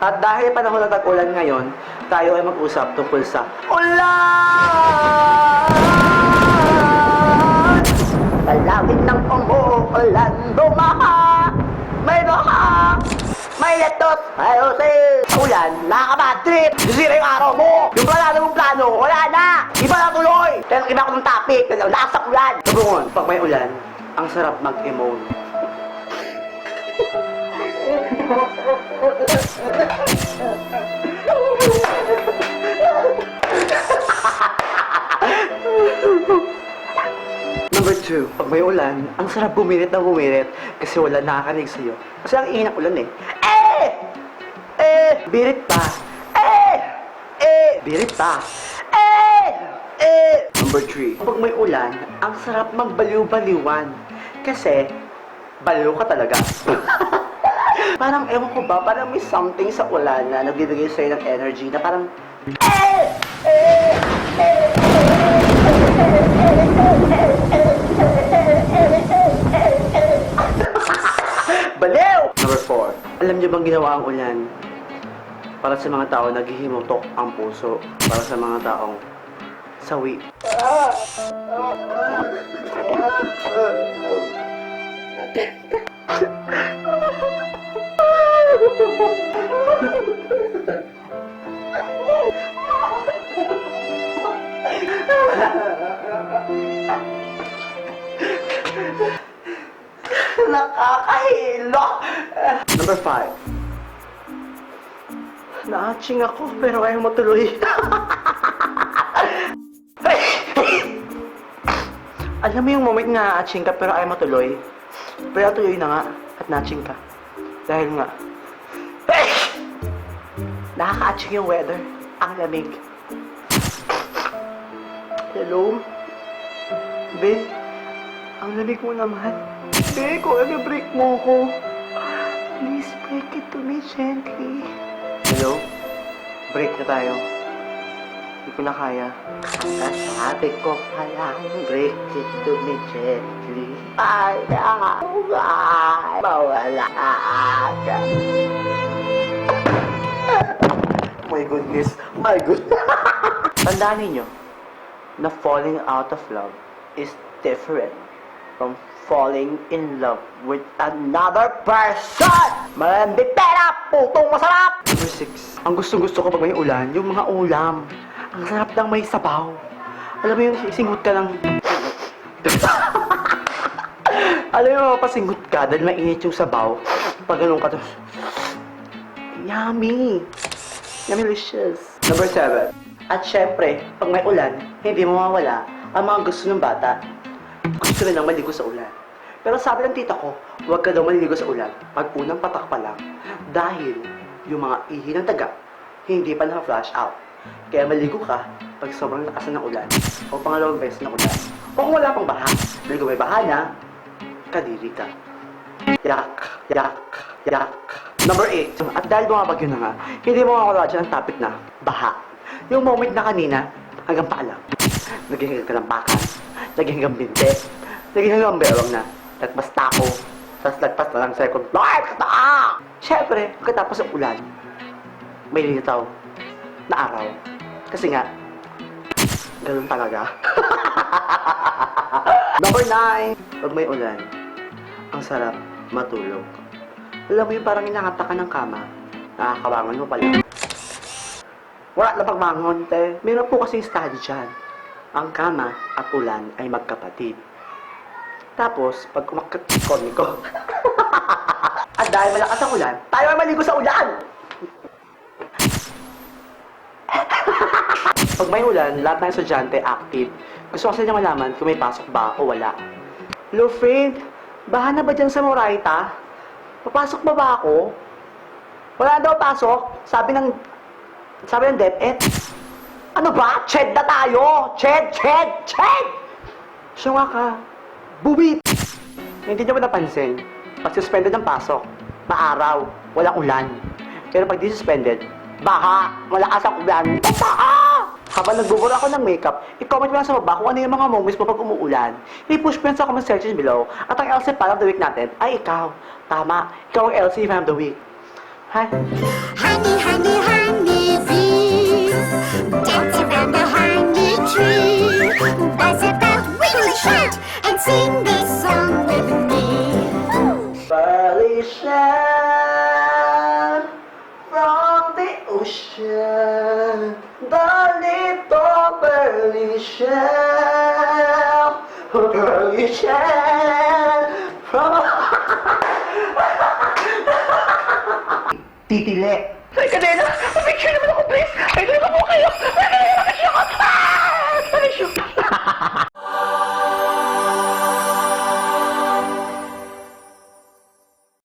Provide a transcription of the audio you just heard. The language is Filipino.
At dahil panahon ng tag-ulan ngayon, tayo ay mag-usap tungkol sa ulan! Palaging ng umuulan, bumaha, may baha, may letos, may usil. Sa ulan, nakaka-bad trip, sisira yung araw mo. Yung planado mong plano, wala na. Iba na tuloy. Pero iba ko ng topic, lakas sa ulan. Sabungon, pag may ulan, ang sarap mag-emote. Number 2, pag may ulan, ang sarap bumirit na bumirit kasi wala nakakarinig sa'yo. Kasi ang ingin ng ulan eh. Birit pa. Birit pa. Number 3, pag may ulan, ang sarap magbaliw-baliwan. Kasi, baliw ka talaga. Parang, ewan ko ba, parang may something sa ulan na nagbibigay sa'yo ng energy na parang, baliw! Number 4, alam niyo bang ginawa ang ulan? Para sa mga tao naghihimutok ang puso. Para sa mga taong sawi. Nakakahilo! Number 5. Na-atching ako pero ayaw matuloy. Alam mo yung moment na na-atching ka pero ayaw matuloy? Pero tuloy na nga at na-atching ka. Dahil nga, nakaka-atching yung weather. Ang lamig. Hello? Be? Ang lamig mo naman. Be, kung break mo ko. Please break it to me gently. Hello? Break na tayo. Hindi ko na kaya. Kasabi ko palang break it to me gently. Para mawala ka. My goodness. My goodness. Tandaan ninyo na falling out of love is different from falling in love with another person. Marami pera, putong masarap. Number 6. Ang gusto ko pag may ulan, yung mga ulam. Ang sarap ng may sabaw. Alam mo yung singot ka lang. Alam mo, pasingot ka dahil mainit yung sabaw. Pag ganun ka, tapos, yummy. Yummylicious. Number 7. At syempre, pag may ulan, hindi mawawala ang mga gusto ng bata. Gusto na lang maligo sa ulan. Pero sabi ng tita ko, huwag ka daw maliligo sa ulan pag unang patak pa lang. Dahil yung mga ihi ng daga, hindi pa na-flash out. Kaya maligo ka pag sobrang lakas ng ulan o pangalawang beses ng ulan. Kung wala pang baha, dahil kung may baha na, kadiri ka. Yak, yak, yak. Number 8. At dahil bumabagyo na nga, hindi mo makakawala dyan ang topic na baha. Yung moment na kanina, hanggang paalam. Naging hanggang kalampakan, naging hanggang binte, naging hanggang berong na. Lagpas tako, tapos lagpas na lang second floor, kataa! Siyempre, pagkatapos ng ulan, may lilitaw na araw. Kasi nga, ganun talaga. Number 9. Pag may ulan, ang sarap matulog. Alam mo yung parang inakata ka ng kama, nakakabangon mo pala. Wala na pagbangon, te. Meron po kasing study dyan. Ang kama at ulan ay magkapatid. Tapos, pag kumakit ko, at dahil malakas ang ulan, tayo ay maligo sa ulan! Pag may ulan, lahat ng estudyante active. Gusto ko sa inyo malaman kung may pasok ba o wala. Hello, friend. Baha na ba dyan sa Moraita? Papasok ba ako? Wala daw pasok. Sabi ng DepEd. Ano ba? Ched na tayo! Ched! Siya nga ka. Bubit! Hindi niyo ba napansin? Pag suspended ang pasok, maaraw, walang ulan. Pero pag di suspended, baha, malakas ang ulan, baha! Habang nagbubura ako ng makeup, i-comment mo lang sa baba kung ano yung mga moments mo pag umuulan. I-push mo yan sa comment section below. At ang LC fan of the week natin ay ikaw. Tama, ikaw ang LC fan of the week. Hi. Honey, honey, honey bee, dance around the honey tree. Buzz about, wiggle, shout, and sing this song with me. Persian from the ocean, the little Persian, Persian from Titile. Ay, kadena! Picture naman ako, please! Ay, dito po kayo! Ay, dito po kayo! Ah! Ay, shoot!